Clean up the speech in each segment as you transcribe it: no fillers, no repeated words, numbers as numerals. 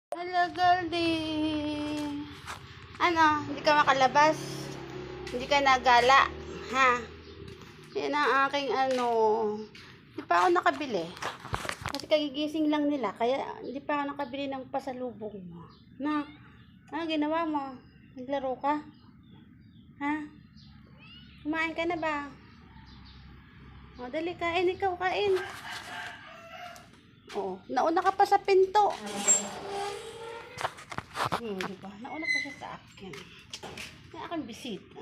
Hello, Goldie. Ano, hindi ka makalabas? Hindi ka nagala? Ha? Yan ang aking ano. Hindi pa ako nakabili. Kasi kagigising lang nila. Kaya hindi pa ako nakabili ng pasalubong mo. Na, ano ginawa mo? Naglaro ka? Ha? Kumain ka na ba? O, dali, kain. Ikaw, kain. Oo, nauna ka pa sa pinto. Diba? Nauna pa siya sa akin. Yung aking bisita.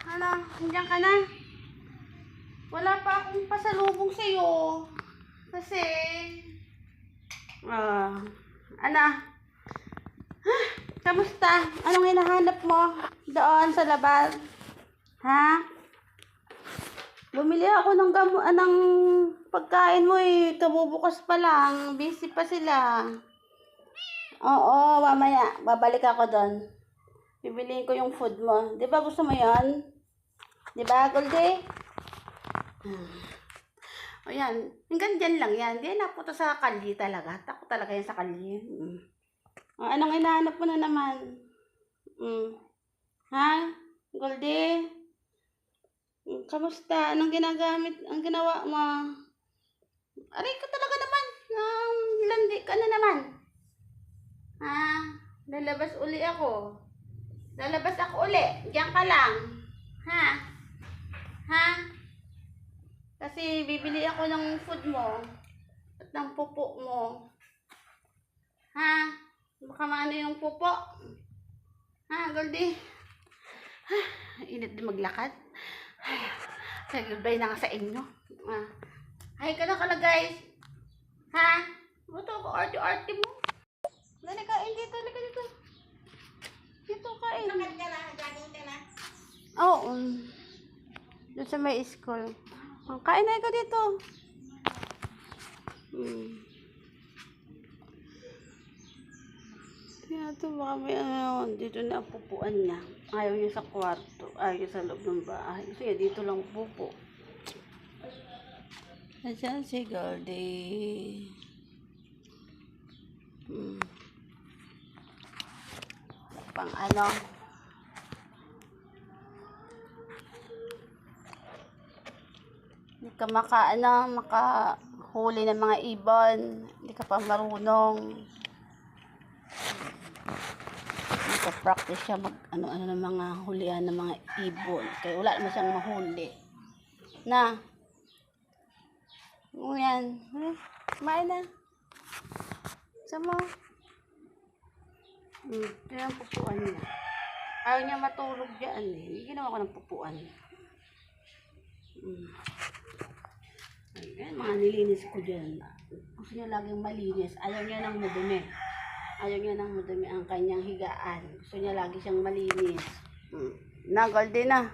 Ano? Nandiyan ka na? Wala pa akong pasalubong sa'yo. Kasi, ano? Kamusta? Anong hinahanap mo doon sa labas? Ha? Bumili ako ng ng pagkain mo eh. Kabubukas pa lang. Busy pa sila. Oo, mamaya. Babalik ako doon. Bibiliin ko yung food mo. Di ba gusto mo yon? Di ba, Goldie? O yan. Hanggang dyan lang yan. Di napunta sa kalye talaga. Takot talaga yan sa kalye. O, anong inaanap mo na naman? Ha? Goldie? Kamusta? Anong ginagamit? Ang ginawa mo? Aray ka talaga naman. Landi ka na naman. Ha? Lalabas uli ako. Lalabas ako uli. Diyan ka lang. Ha? Ha? Kasi bibili ako ng food mo. At ng pupo mo. Ha? Baka maano yung pupo. Ha, Goldie? Init din maglakad. Say goodbye na nga sa inyo. Hi ka na kala guys. Ha? Buto ko arte-arte mo. Dali kain dito, dali ka dito. Dito kain. Nakit ka na, jogging ka na. Oo. Doon sa may school. Kain na ikaw dito. Kaya ito baka may ano, dito na ang pupuan niya. Ayaw niya sa kwarto. Ayaw niya sa loob ng bahay. Gusto niya dito lang pupo. Nasaan si Goldie? Pang ano? Hindi ka makahuli ng mga ibon. Hindi ka pa marunong. Practice siya mag ano-ano ng mga hulihan ng mga ibon. Kaya wala naman siyang mahuli. Na. O yan. Kumain na. Sama. Kaya ang pupuan niya. Ayaw niya matulog dyan eh. Hindi ginawa ko ng pupuan. Ayan, mga nilinis ko dyan. Gusto niya laging malinis. Ayaw niya ng madumi. Ayaw niya ng madumi ang kanyang higaan. Gusto niya lagi siyang malinis. Na, Goldie na.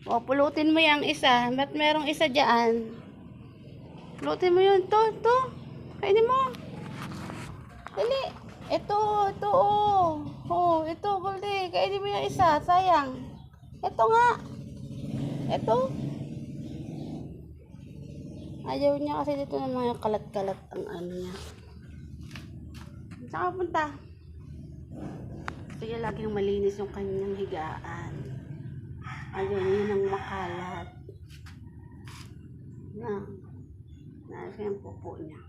O, pulutin mo yung isa. Ba't merong isa dyan? Pulutin mo yun. Ito. Kainin mo. Dali. Ito, oh. Ito, Goldie. Kainin mo yung isa. Sayang. Ito nga. Ito. Ayaw niya kasi dito ng mga kalat-kalat ang ano niya. Saan ka punta? Kaya laging malinis yung kanyang higaan. Ayaw niya ng makalat. Nasa yung pupo niya.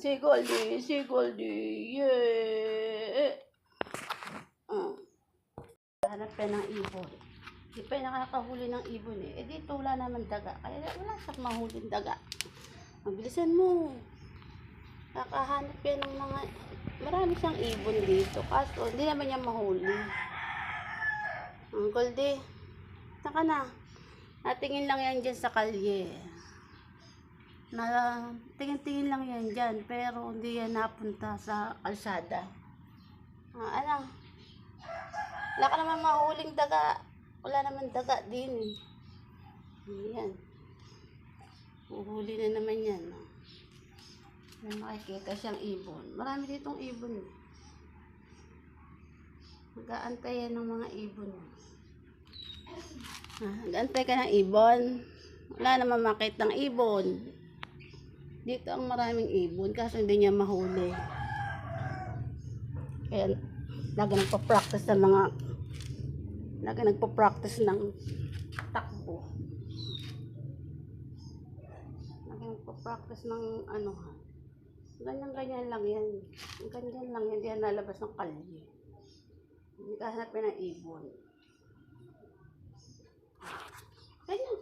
Si Goldie. Yeah! Hanap ka ng ibon. Di pa yung nakakahuli ng ibon eh. Dito wala naman daga. Kaya wala sa mahuling daga. Mabilisan mo. Kakahanap yan ng mga marami siyang ibon dito. Kaso hindi naman niya mahuli. Ang Goldie. Saka na. Natingin lang yan dyan sa kalye. Tingin-tingin lang yan dyan. Pero hindi yan napunta sa kalsada. Ano? Wala ka naman mahuling daga. Wala naman daga din. Ayan. Uhuli na naman yan. May makikita siyang ibon. Marami ditong ibon. Mag-aantay yan ng mga ibon. Mag-aantay ka ng ibon. Wala naman makitang ibon. Dito ang maraming ibon, kaso hindi niya mahuli. Kaya, lagi nagpa-practice ng takbo. Lagi nagpa-practice ng ano, ganyan-ganyan lang yan. Ganyan lang, hindi yan lalabas ng kalye. Hindi ka hanapin ng ibon. Ganyan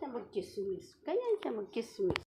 siya mag-chismis.